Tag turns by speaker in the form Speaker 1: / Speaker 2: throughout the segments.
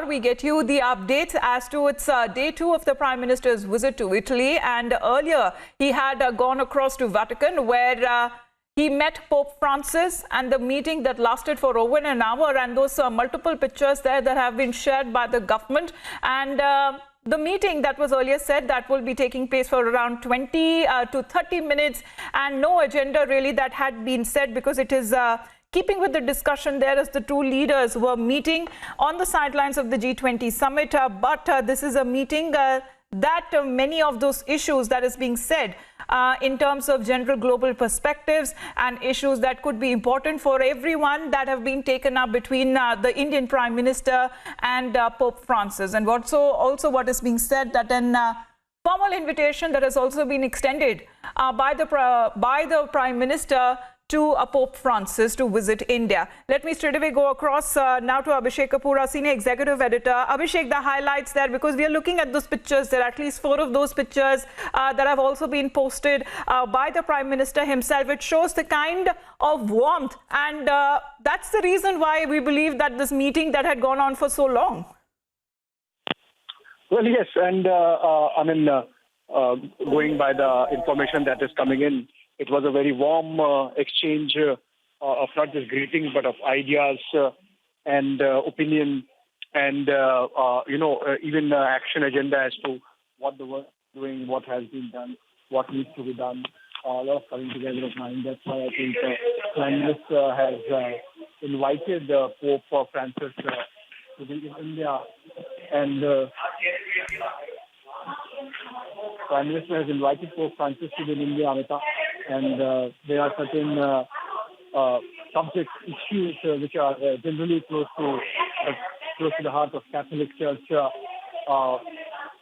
Speaker 1: we get you the updates as to its day 2 of the Prime Minister's visit to Italy. And earlier, he had gone across to Vatican, where he met Pope Francis, and the meeting that lasted for over an hour, and those multiple pictures there that have been shared by the government. And the meeting that was earlier said that will be taking place for around 20 to 30 minutes, and no agenda really that had been said, because it is keeping with the discussion there as the two leaders were meeting on the sidelines of the G20 summit. But this is a meeting that many of those issues that is being said in terms of general global perspectives and issues that could be important for everyone that have been taken up between the Indian Prime Minister and Pope Francis. And also what is being said, that an formal invitation that has also been extended by the Prime Minister to Pope Francis to visit India. Let me straight away go across now to Abhishek Kapoor, Senior Executive Editor. Abhishek, the highlights there, because we are looking at those pictures. There are at least 4 of those pictures that have also been posted by the Prime Minister himself. It shows the kind of warmth, and that's the reason why we believe that this meeting that had gone on for so long.
Speaker 2: Well, yes, and going by the information that is coming in, it was a very warm exchange of not just greetings, but of ideas and opinion, and even action agenda as to what the work is doing, what has been done, what needs to be done. A lot of coming together of mind. That's why I think Prime Minister has invited Pope Francis to be in India, and Prime Minister has invited Pope Francis to be in India, Amita, and there are certain subject issues which are generally close to the heart of Catholic Church,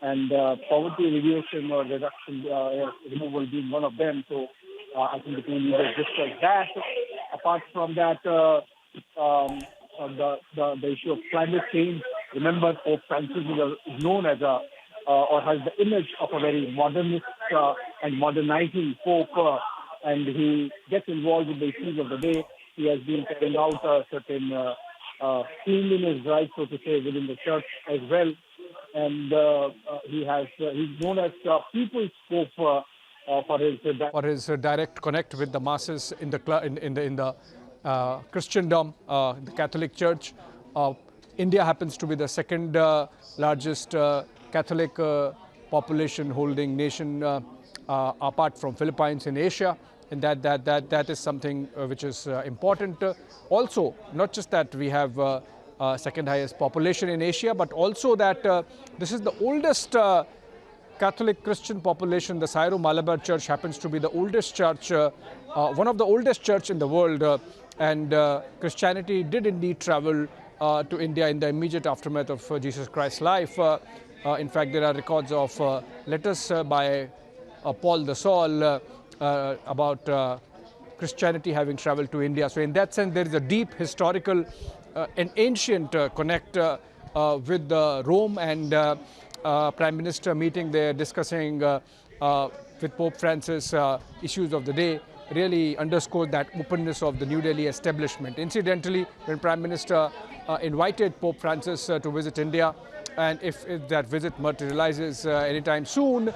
Speaker 2: and poverty alleviation or reduction, removal being one of them. So I think the two leaders discussed that. Apart from that, the issue of climate change. Remember, Pope Francis is known as or has the image of a very modernist and modernizing Pope, and he gets involved with the issues of the day. He has been carrying out a certain cleanliness drive, so to say, within the church as well. And he's known as People's Pope for his direct connect with the masses in the Christendom, the Catholic Church. India happens to be the second largest Catholic population holding nation apart from Philippines in Asia, and that is something which is important. Also, not just that we have second highest population in Asia, but also that this is the oldest Catholic Christian population. The Syro-Malabar Church happens to be the oldest church, one of the oldest church in the world, and Christianity did indeed travel to India in the immediate aftermath of Jesus Christ's life. In fact, there are records of letters by Paul the Saul about Christianity having traveled to India. So in that sense, there is a deep historical and ancient connect with Rome, and Prime Minister meeting there, discussing with Pope Francis issues of the day, really underscored that openness of the New Delhi establishment. Incidentally, when Prime Minister invited Pope Francis to visit India, and if that visit materializes anytime soon,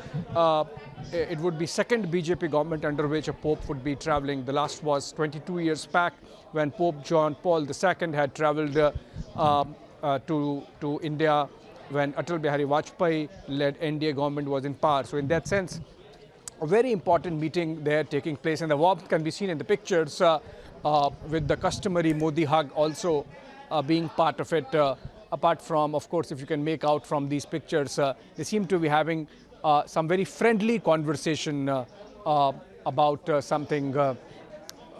Speaker 2: it would be second BJP government under which a Pope would be traveling. The last was 22 years back, when Pope John Paul II had traveled to India when Atal Bihari Vajpayee led NDA government was in power. So in that sense, a very important meeting there taking place, and the warmth can be seen in the pictures with the customary Modi hug also being part of it. Apart from, of course, if you can make out from these pictures, they seem to be having some very friendly conversation about something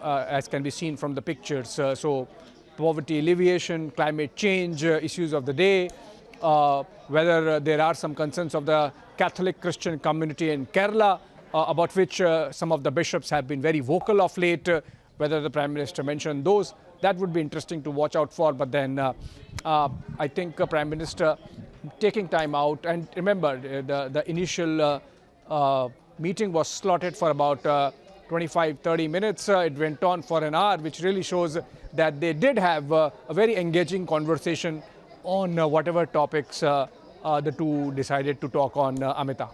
Speaker 2: as can be seen from the pictures. So poverty alleviation, climate change, issues of the day, whether there are some concerns of the Catholic Christian community in Kerala, about which some of the bishops have been very vocal of late, whether the Prime Minister mentioned those. That would be interesting to watch out for. But then I think Prime Minister taking time out, and remember the initial meeting was slotted for about 25-30 minutes. It went on for an hour, which really shows that they did have a very engaging conversation
Speaker 3: on whatever topics the two decided to talk on, Amita.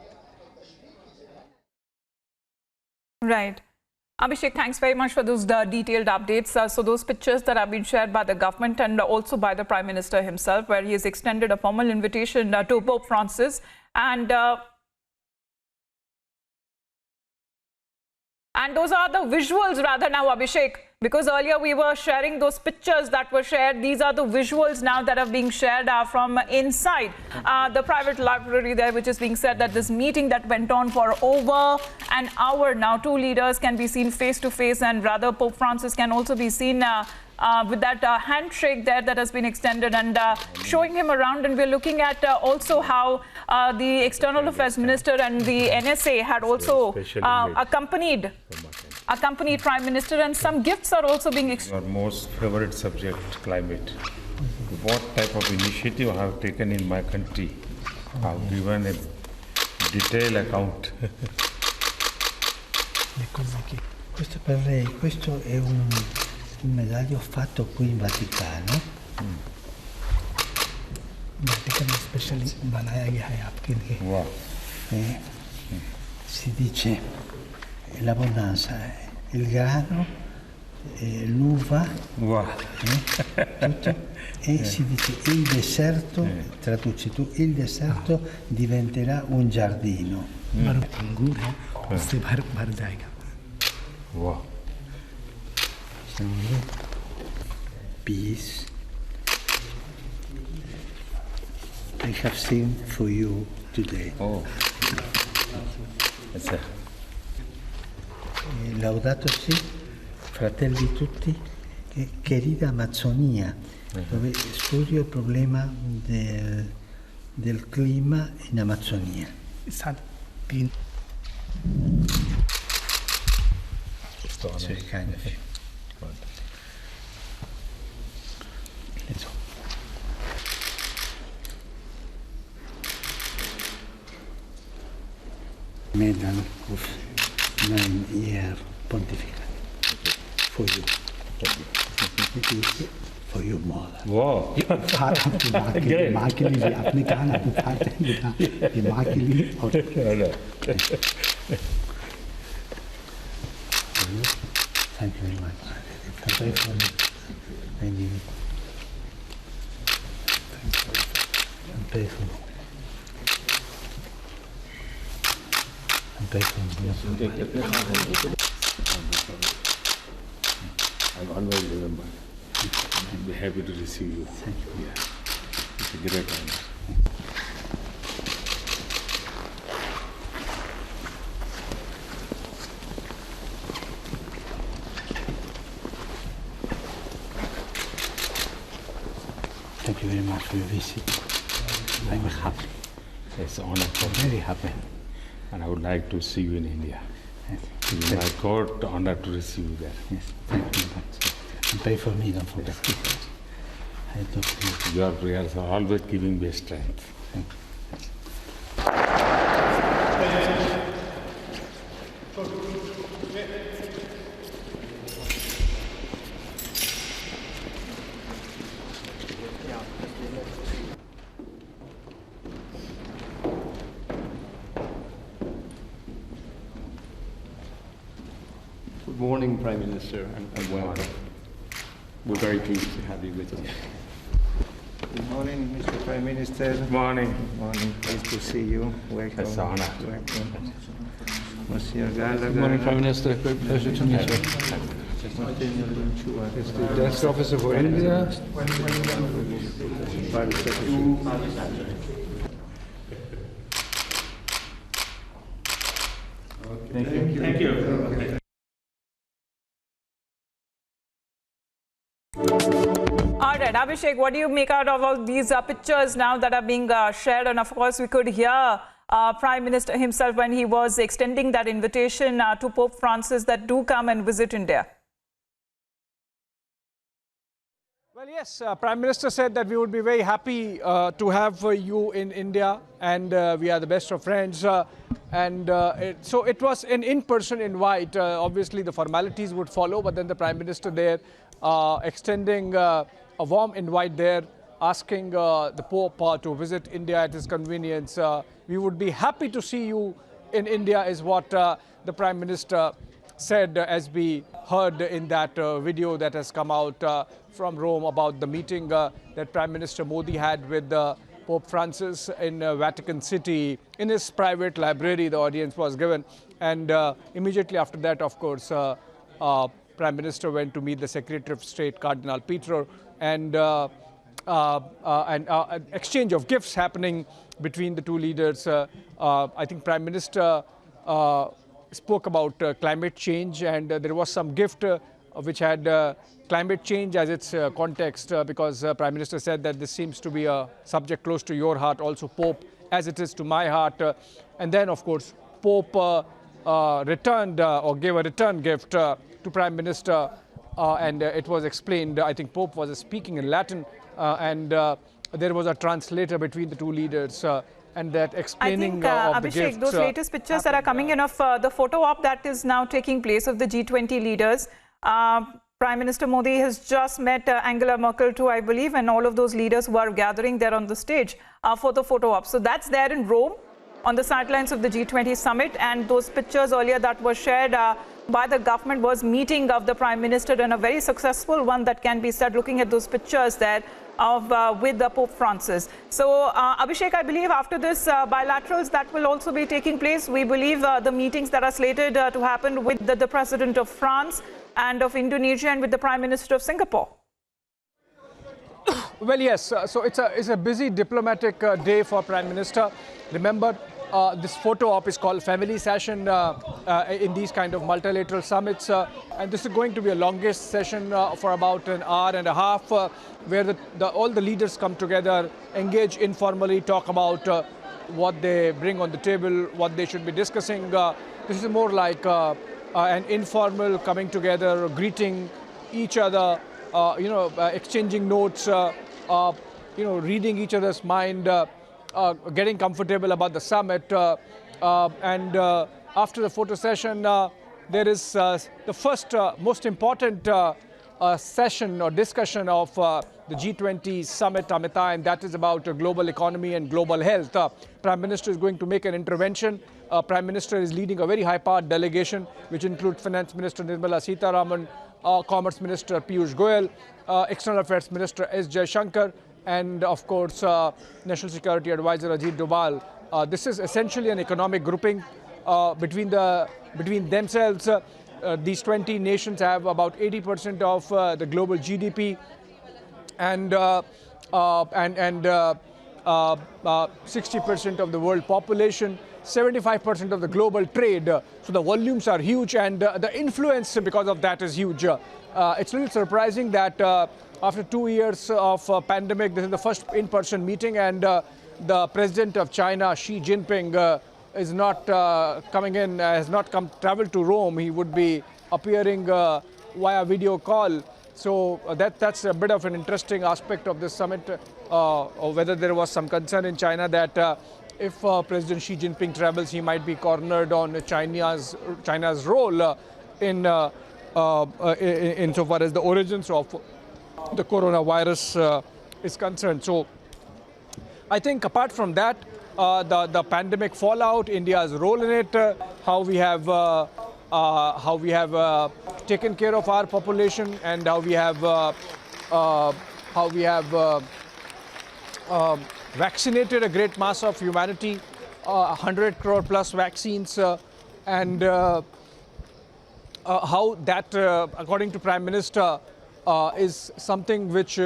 Speaker 1: Right. Abhishek, thanks very much for those detailed updates. So those pictures that have been shared by the government and also by the Prime Minister himself, where he has extended a formal invitation to Pope Francis. And those are the visuals rather now, Abhishek, because earlier we were sharing those pictures that were shared. These are the visuals now that are being shared from inside the private library there, which is being said that this meeting that went on for over an hour now, two leaders can be seen face to face, and rather Pope Francis can also be seen with that handshake there that has been extended, and showing him around. And we're looking at also how the External Affairs Minister and the NSA had also accompanied Prime Minister, and some gifts are also being
Speaker 4: Your most favorite subject, climate. What type of initiative I have taken in my country? I have given a detailed account.
Speaker 5: Questo per lei, questo è un medaglio fatto qui in Vaticano. Vatican specially बनाया गया है आपके लिए.
Speaker 4: Wow.
Speaker 5: Si dice l'abbondanza, il grano, l'uva,
Speaker 4: Wow.
Speaker 5: tutto, e si dice il deserto, traduci tu, il deserto diventerà un giardino. अंगूर है, उससे भर जाएगा.
Speaker 4: Wow.
Speaker 5: Peace. I have seen for you today.
Speaker 4: Oh. That's it.
Speaker 5: Laudato Si, fratelli tutti, querida Amazzonia, dove studio il problema del clima in Amazzonia. So kind of. Let's go. Medal of 9-year pontificate for you. For your mother.
Speaker 4: Wow.
Speaker 5: ये माँ के लिए आपने कहा ना दिखाते हैं ये माँ के लिए और Thank you very much. Pray for me. Thank you. Pray for me. Pray for me.
Speaker 4: I'll always remember. I'll be happy to receive you.
Speaker 5: Thank you.
Speaker 4: Yeah. It's a great honor.
Speaker 5: Thank you very much for your visit. I'm happy.
Speaker 4: It's an honor for me.
Speaker 5: Very happy.
Speaker 4: And I would like to see you in India.
Speaker 5: Yes.
Speaker 4: It's my God honor to receive you there.
Speaker 5: Yes. Thank you very much. And pray for me, don't forget. I do.
Speaker 4: Your prayers are always giving me strength.
Speaker 5: Thank you.
Speaker 6: Good morning, Prime Minister, and welcome. We're very pleased to have you with us.
Speaker 5: Good morning, Mr. Prime Minister.
Speaker 4: Good morning.
Speaker 5: Good morning. Pleased to see you. Welcome.
Speaker 4: It's an honor.
Speaker 5: Welcome. Monsieur Gallagher.
Speaker 6: Good morning, Prime Minister. Great pleasure to meet you.
Speaker 5: It's
Speaker 6: The Desk Officer for India.
Speaker 5: Private Secretary.
Speaker 4: Thank you.
Speaker 1: All right, Abhishek, what do you make out of all these pictures now that are being shared? And of course, we could hear Prime Minister himself when he was extending that invitation to Pope Francis that do come and visit India.
Speaker 3: Well, yes, Prime Minister said that we would be very happy to have you in India, and we are the best of friends. So it was an in-person invite. Obviously, the formalities would follow, but then the Prime Minister there extending a warm invite there asking the Pope to visit India at his convenience. We would be happy to see you in India, is what the Prime Minister said, as we heard in that video that has come out from Rome about the meeting that Prime Minister Modi had with Pope Francis in Vatican City. In his private library, the audience was given. And immediately after that, of course, Prime Minister went to meet the Secretary of State, Cardinal Pietro, and an exchange of gifts happening between the two leaders. I think Prime Minister spoke about climate change, and there was some gift which had climate change as its context, because Prime Minister said that this seems to be a subject close to your heart, also Pope, as it is to my heart. And then, of course, Pope returned or gave a return gift to Prime Minister, and it was explained. I think Pope was speaking in Latin, and there was a translator between the two leaders. And that explaining of the gifts.
Speaker 1: Those latest pictures that are coming in of the photo op that is now taking place of the G20 leaders. Prime Minister Modi has just met Angela Merkel too, I believe, and all of those leaders who are gathering there on the stage for the photo op. So that's there in Rome on the sidelines of the G20 summit, and those pictures earlier that were shared by the government was meeting of the Prime Minister, and a very successful one that can be said, looking at those pictures there of with the Pope Francis. So Abhishek, I believe after this bilaterals that will also be taking place, we believe the meetings that are slated to happen with the President of France and of Indonesia and with the Prime Minister of Singapore.
Speaker 3: Well, yes, so it's a busy diplomatic day for Prime Minister. Remember, this photo op is called Family Session in these kind of multilateral summits, and this is going to be a longest session for about an hour and a half, where all the leaders come together, engage informally, talk about what they bring on the table, what they should be discussing. This is more like an informal coming together, greeting each other, exchanging notes, reading each other's mind, getting comfortable about the summit. And after the photo session, there is the first most important session or discussion of the G20 summit, Amita, and that is about global economy and global health. Prime Minister is going to make an intervention. Prime Minister is leading a very high-powered delegation, which includes Finance Minister Nirmala Sitharaman, Commerce Minister Piyush Goyal, External Affairs Minister S. Jaishankar, and of course, National Security Advisor Ajit Doval. This is essentially an economic grouping between themselves. These 20 nations have about 80% of the global GDP, and 60% of the world population, 75% of the global trade. So the volumes are huge, and the influence because of that is huge. It's a little surprising that after 2 years of pandemic, this is the first in-person meeting, and the president of China, Xi Jinping, is not coming in, has not traveled to Rome. He would be appearing via video call. So that's a bit of an interesting aspect of this summit, or whether there was some concern in China that if President Xi Jinping travels, he might be cornered on China's role insofar as the origins of the coronavirus is concerned. So I think apart from that, the pandemic fallout, India's role in it, how we have taken care of our population, and how we have vaccinated a great mass of humanity, 100 crore plus vaccines, and how that, according to Prime Minister, is something which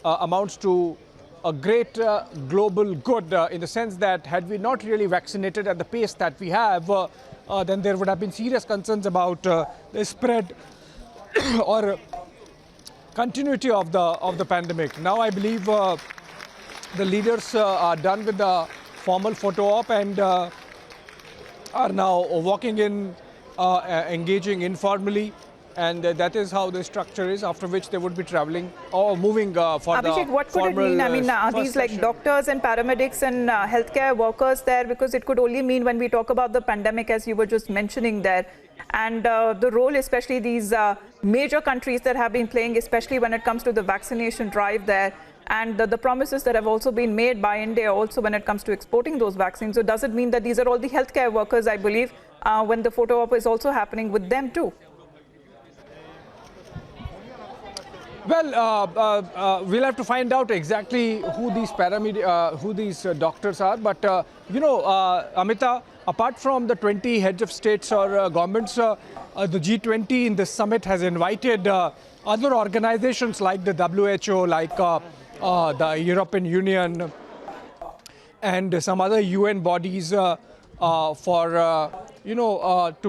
Speaker 3: amounts to a great global good, in the sense that had we not really vaccinated at the pace that we have, then there would have been serious concerns about the spread or continuity of the pandemic. Now I believe the leaders are done with the formal photo op and are now walking in, engaging informally. And that is how the structure is, after which they would be traveling or moving for
Speaker 1: Abhishek,
Speaker 3: the
Speaker 1: what could it mean? I mean, are these like doctors and paramedics and healthcare workers there? Because it could only mean when we talk about the pandemic, as you were just mentioning there, and the role, especially these major countries that have been playing, especially when it comes to the vaccination drive there. and the promises that have also been made by India also when it comes to exporting those vaccines. So does it mean that these are all the healthcare workers, I believe, when the photo op is also happening with them too?
Speaker 3: Well, we'll have to find out exactly who these doctors are. But Amita, apart from the 20 heads of states or governments, the G20 in this summit has invited other organizations like the WHO, like the European Union, and some other UN bodies to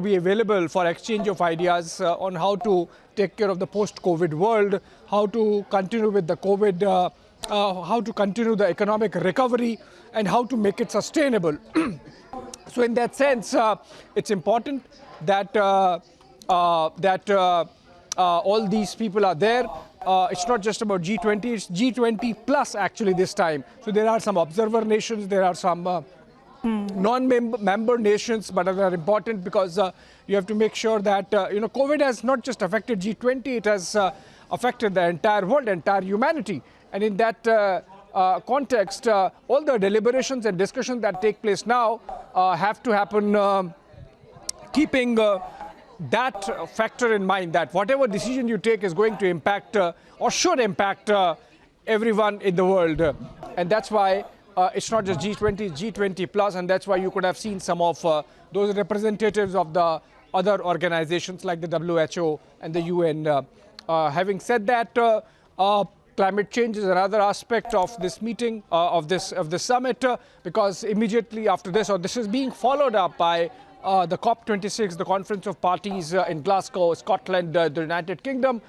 Speaker 3: be available for exchange of ideas on how to take care of the post-COVID world, how to continue with the COVID, how to continue the economic recovery, and how to make it sustainable. So in that sense, it's important that all these people are there. It's not just about G20, it's G20 plus actually this time. So there are some observer nations, there are some non-member nations, but they are important because you have to make sure that, COVID has not just affected G20, it has affected the entire world, entire humanity. And in that context, all the deliberations and discussions that take place now have to happen keeping that factor in mind, that whatever decision you take is going to impact or should impact everyone in the world. And that's why it's not just G20, it's G20 plus, and that's why you could have seen some of those representatives of the other organizations like the WHO and the UN. Having said that, climate change is another aspect of this meeting, of this summit, because immediately after this, or this is being followed up by the COP26, the Conference of Parties in Glasgow, Scotland, the United Kingdom,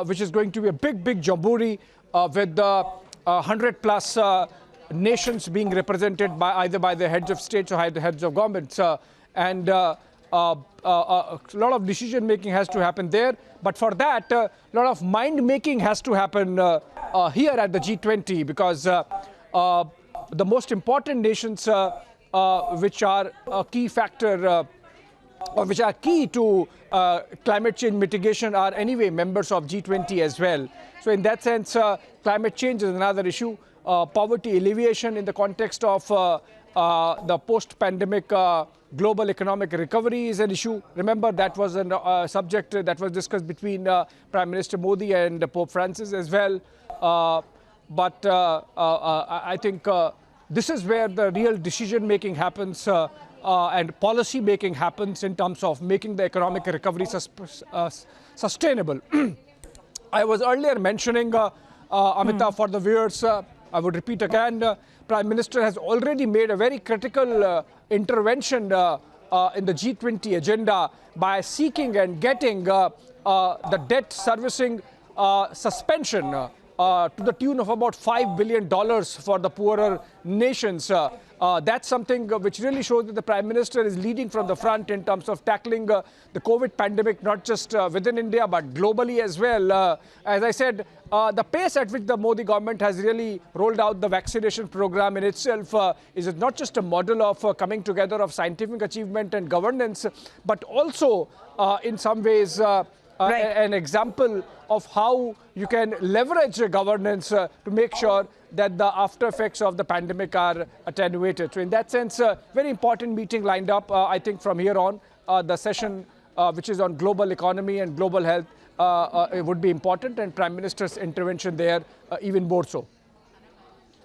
Speaker 3: which is going to be a big jamboree with 100 plus nations being represented by either by the heads of states or the heads of governments, and a lot of decision making has to happen there. But for that, a lot of mind making has to happen here at the G20, because the most important nations which are a key factor or which are key to climate change mitigation are anyway members of G20 as well. So in that sense, climate change is another issue. Poverty alleviation in the context of the post-pandemic global economic recovery is an issue. Remember, that was a subject that was discussed between Prime Minister Modi and Pope Francis as well. But I think this is where the real decision making happens and policy making happens in terms of making the economic recovery sustainable. I was earlier mentioning, Amita, for the viewers, I would repeat again, Prime Minister has already made a very critical intervention in the G20 agenda by seeking and getting the debt servicing suspension to the tune of about $5 billion for the poorer nations. That's something which really shows that the Prime Minister is leading from the front in terms of tackling the COVID pandemic, not just within India, but globally as well. As I said, the pace at which the Modi government has really rolled out the vaccination program in itself is not just a model of coming together of scientific achievement and governance, but also in some ways an example of how you can leverage governance to make sure that the after effects of the pandemic are attenuated. So in that sense, very important meeting lined up. I think from here on, the session which is on global economy and global health it would be important, and Prime Minister's intervention there even more so.